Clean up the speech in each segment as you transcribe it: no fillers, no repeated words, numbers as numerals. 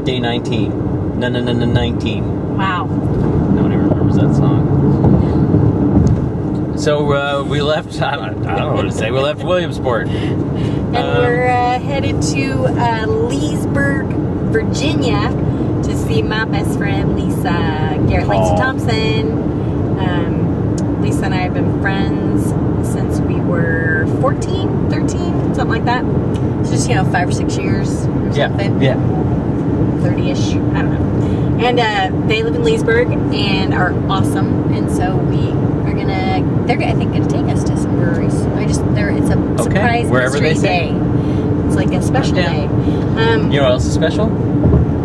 Day 19. No, 19. Wow. Nobody remembers that song. So we left, I don't know what to say, we left Williamsport. And we're headed to Leesburg, Virginia to see my best friend, Lisa, Garrett Langston Thompson. Lisa and I have been friends since we were 14, 13, something like that. It's just, 5 or 6 years or something. Yeah. 30-ish, I don't know. And they live in Leesburg and are awesome. And so we are they're I think gonna take us to some breweries. It's a surprise wherever mystery they say. day. It's like a special day. You know what else is special?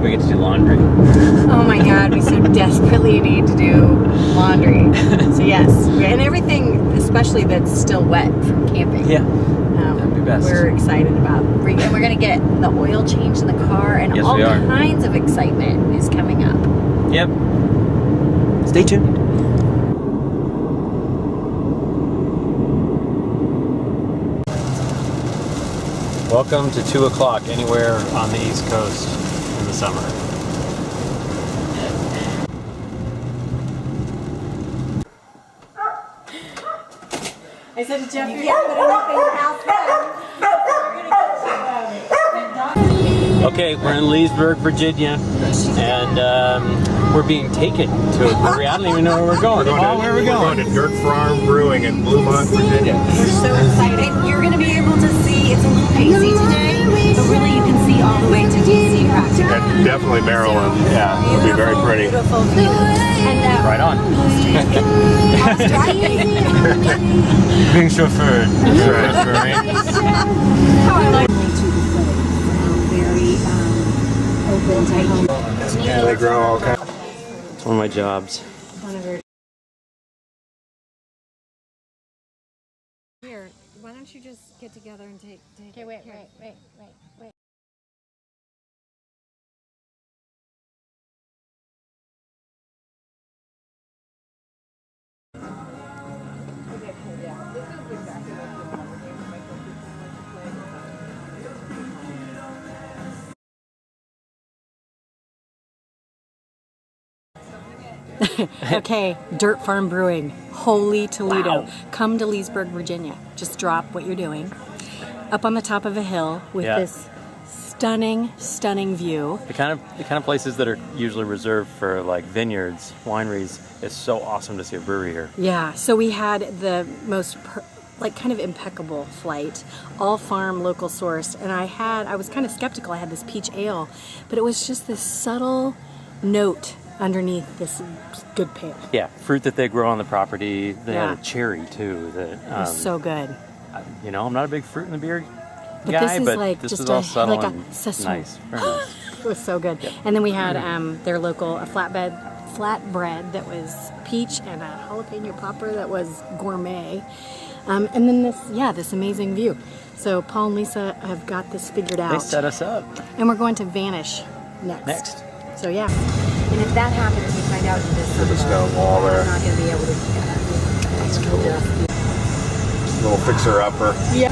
We get to do laundry. Oh my God, we so desperately need to do laundry. So yes, and everything, especially that's still wet from camping. Yeah, that'd be best. We're excited about. And we're gonna get the oil change in the car, and yes, all kinds of excitement is coming up. Yep. Stay tuned. Welcome to 2 o'clock anywhere on the East Coast in the summer. I said to Jeff, you can't put anything in the house. Okay, we're in Leesburg, Virginia, and we're being taken to a brewery. I don't even know where we're going. Where are we going? We're going to Dirt Farm Brewing in Bluemont, Virginia. We're so excited. You're going to be able to see, it's a little hazy today, but really you can see all the way to DC practically. And definitely Maryland. Yeah, it'll be very pretty. Beautiful view. And, Right on. Being chauffeured. How I like very open to home. Yeah, they grow all kinds. It's one of my jobs. Here, why don't you just get together and take okay, wait. Okay, Dirt Farm Brewing, Holy Toledo. Wow. Come to Leesburg, Virginia. Just drop what you're doing. Up on the top of a hill with this stunning view. The kind of places that are usually reserved for like vineyards, wineries. It's so awesome to see a brewery here. Yeah, so we had the most kind of impeccable flight, all farm, local sourced, and I was kind of skeptical. I had this peach ale, but it was just this subtle note underneath this good pale. Yeah, fruit that they grow on the property. They had a cherry too. That it was so good. I'm not a big fruit in the beer But guy, this is but like this just is all subtle like and a sesame. nice. Very nice. It was so good. Yep. And then we had their local flatbread that was peach and a jalapeno popper that was gourmet. And then this amazing view. So Paul and Lisa have got this figured out. They set us up. And we're going to Vanish next. So yeah. And if that happens, we find out in this There's a stone wall there. we're not going to be able to. That's cool. Little fixer-upper. Yeah.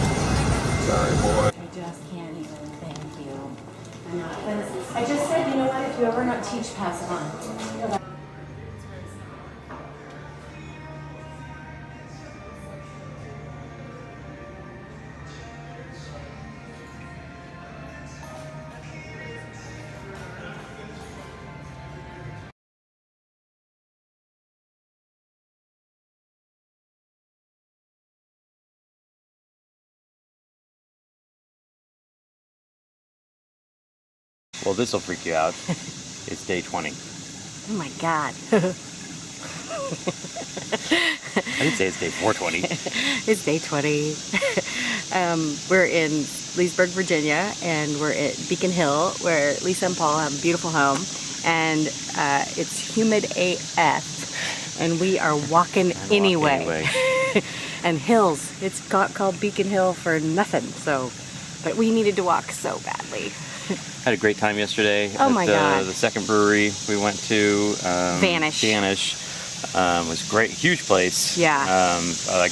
Sorry, boy. I just can't even thank you. I just said, you know what? If you ever not teach, pass it on. Well, this will freak you out. It's day 20. Oh my God. I did say it's day 420. It's day 20. We're in Leesburg, Virginia, and we're at Beacon Hill, where Lisa and Paul have a beautiful home. And it's humid AF, and we are walking anyway. And hills. It's called Beacon Hill for nothing. But we needed to walk so badly. Had a great time yesterday. Oh my God. The second brewery we went to. Vanish. Was great, huge place. Yeah.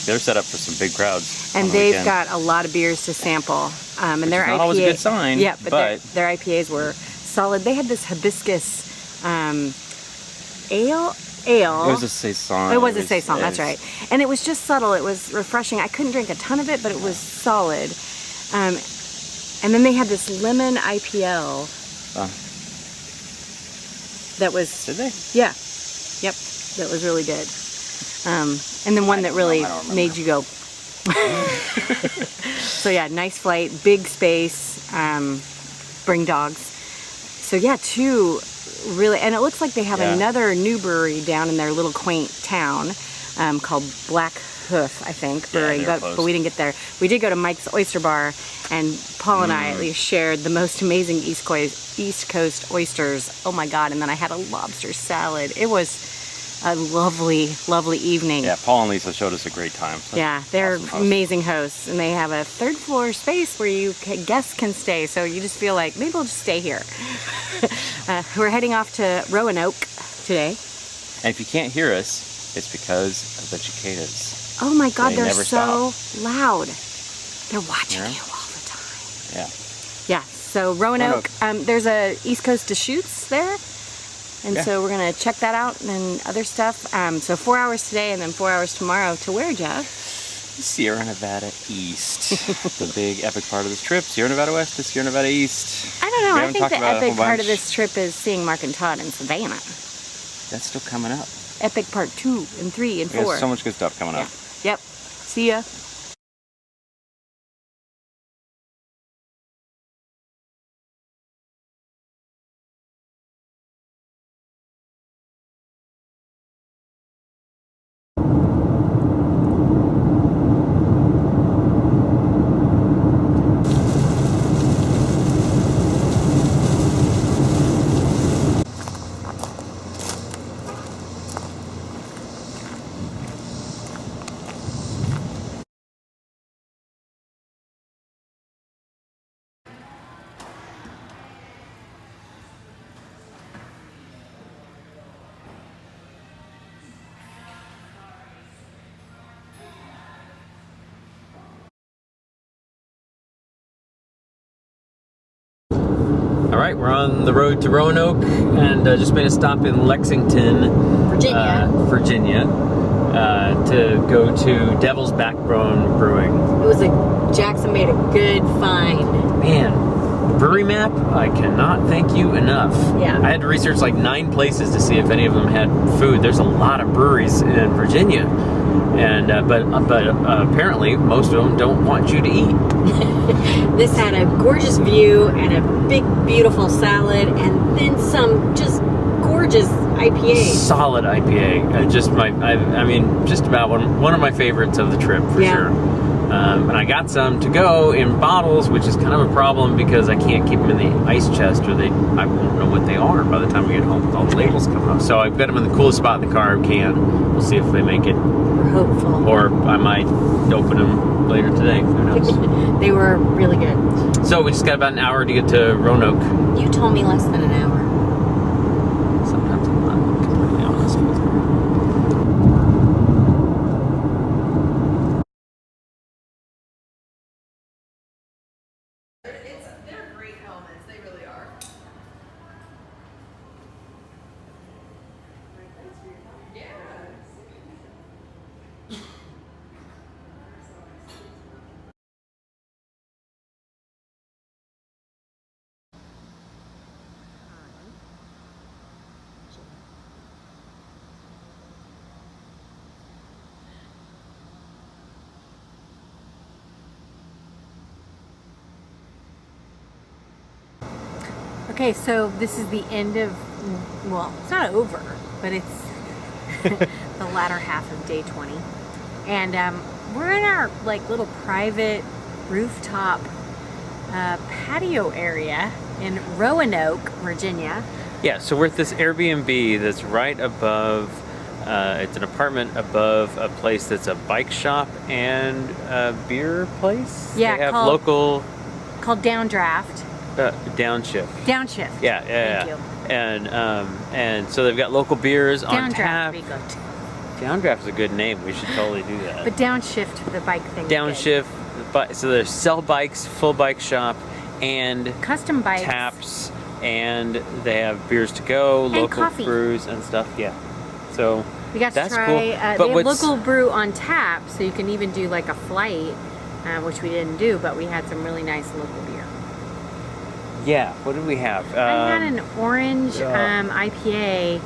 They're set up for some big crowds. And they've got a lot of beers to sample. And their not IPA, always a good sign. Yeah, but their IPAs were solid. They had this hibiscus ale. It was a saison. It was a saison, that's right. And it was just subtle. It was refreshing. I couldn't drink a ton of it, but it was solid. And then they had this lemon IPL. That was... Did they? Yeah. Yep. That was really good. And then one that really made you go... So yeah, nice flight, big space, bring dogs. So yeah, 2 really, and it looks like they have another new brewery down in their little quaint town called Black Hoof, I think, brewing, but we didn't get there. We did go to Mike's Oyster Bar, and Paul and I at least shared the most amazing East Coast oysters. Oh my God, and then I had a lobster salad. It was a lovely, lovely evening. Yeah, Paul and Lisa showed us a great time. Yeah, they're awesome amazing hosts, and they have a 3rd floor space where guests can stay, so you just feel like, maybe we'll just stay here. We're heading off to Roanoke today. And if you can't hear us, it's because of the cicadas. Oh my God, They they're never so stop. loud. They're watching you all the time. Yeah. Yeah, so Roanoke, there's a East Coast Deschutes there. And so we're going to check that out and other stuff. So 4 hours today and then 4 hours tomorrow to where, Jeff? Sierra Nevada East. The big epic part of this trip. Sierra Nevada West to Sierra Nevada East. I don't know. I think the epic part of this trip is seeing Mark and Todd in Savannah. That's still coming up. Epic part 2 and 3 and 4. There's so much good stuff coming up. Yep. See ya. All right, we're on the road to Roanoke, and just made a stop in Lexington, Virginia, to go to Devil's Backbone Brewing. Jackson made a good find. Man, brewery map, I cannot thank you enough. Yeah. I had to research like 9 places to see if any of them had food. There's a lot of breweries in Virginia, and but apparently most of them don't want you to eat. This had a gorgeous view and a big, beautiful salad, and then some just gorgeous IPA. Solid IPA. Just about one of my favorites of the trip for sure. And I got some to go in bottles, which is kind of a problem because I can't keep them in the ice chest, or I won't know what they are by the time we get home with all the labels come up. So I've got them in the coolest spot in the car I can. We'll see if they make it. We're hopeful. Or I might open them later today. Who knows? They were really good. So we just got about an hour to get to Roanoke. You told me less than an hour. Sometimes I'm not completely honest with you. They're great helmets, they really are. Okay, so this is the end of, well, it's not over, but it's the latter half of day 20. And we're in our little private rooftop patio area in Roanoke, Virginia. Yeah, so we're at this Airbnb that's right above, it's an apartment above a place that's a bike shop and a beer place. Yeah, they have local... Called Downdraft. Downshift. Downshift. Yeah. Thank you. And so they've got local beers on tap. Downdraft. Downdraft is a good name. We should totally do that. But Downshift, the bike thing. Downshift. So there's sell bikes, full bike shop, and custom bikes, taps, and they have beers to go, And local coffee. brews and stuff. Yeah. So We got that's to try. cool. They have local brew on tap, so you can even do like a flight, which we didn't do, but we had some really nice local beer. Yeah. What did we have? I had an orange IPA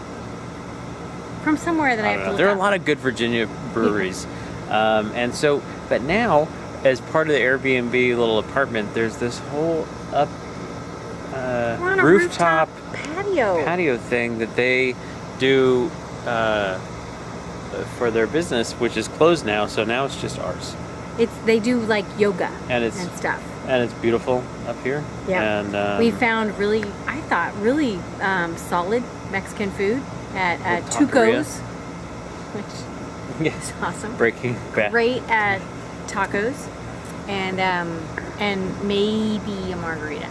from somewhere that I have to look There are a up. lot of good Virginia breweries. And so, but now, as part of the Airbnb little apartment, there's this whole We're on a rooftop patio thing that they do for their business, which is closed now. So now it's just ours, They do like yoga and and stuff. it's beautiful up here. Yeah. And We found really solid Mexican food at Taqueria. Chico's, which yes, is awesome. Breaking Bad. Great at tacos, and maybe a margarita.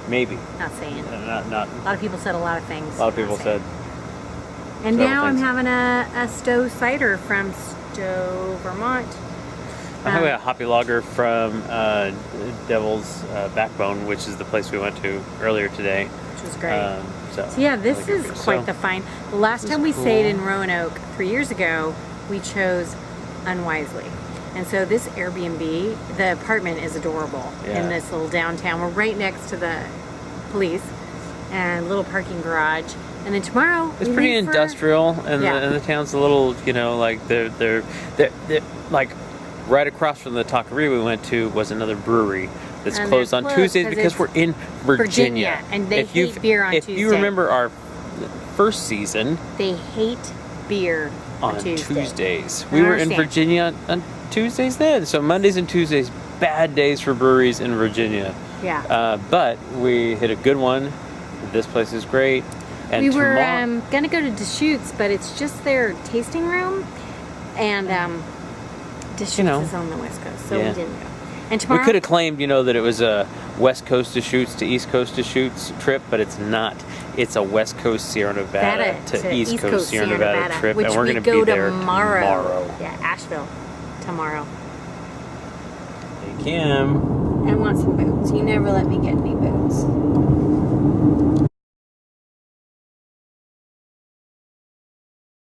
Maybe. Not saying. Not. A lot of people said a lot of things. A lot of people said. And several now I'm things. having a Stowe cider from Stowe, Vermont. I have a hoppy lager from Devil's Backbone, which is the place we went to earlier today. Which was great. So yeah, this really is good. quite So, the find. The last this time is we cool. stayed in Roanoke 3 years ago, we chose unwisely. And so this Airbnb, the apartment is adorable Yeah. in this little downtown. We're right next to the police and little parking garage. And then tomorrow It's we pretty leave for- industrial, and, Yeah. the town's a little, like they're like right across from the taqueria we went to was another brewery that's And closed they're on closed Tuesdays 'cause because it's we're in Virginia. and they if you hate beer on If Tuesday. you remember our first season They hate beer on Tuesday. Tuesdays, I we were in understand. Virginia on Tuesdays then. So Mondays and Tuesdays, bad days for breweries in Virginia. Yeah. But we hit a good one. This place is great. And We were tomorrow, gonna go to Deschutes, but it's just their tasting room, and Deschutes is on the West Coast, so Yeah. we didn't go. And we tomorrow, could have claimed, that it was a West Coast Deschutes to East Coast Deschutes trip, but it's not. It's a West Coast Sierra Nevada to East Coast Sierra Nevada trip, which and we're we going to go be there tomorrow. Yeah, Asheville tomorrow. Hey, Kim. I want some boots. You never let me get any boots.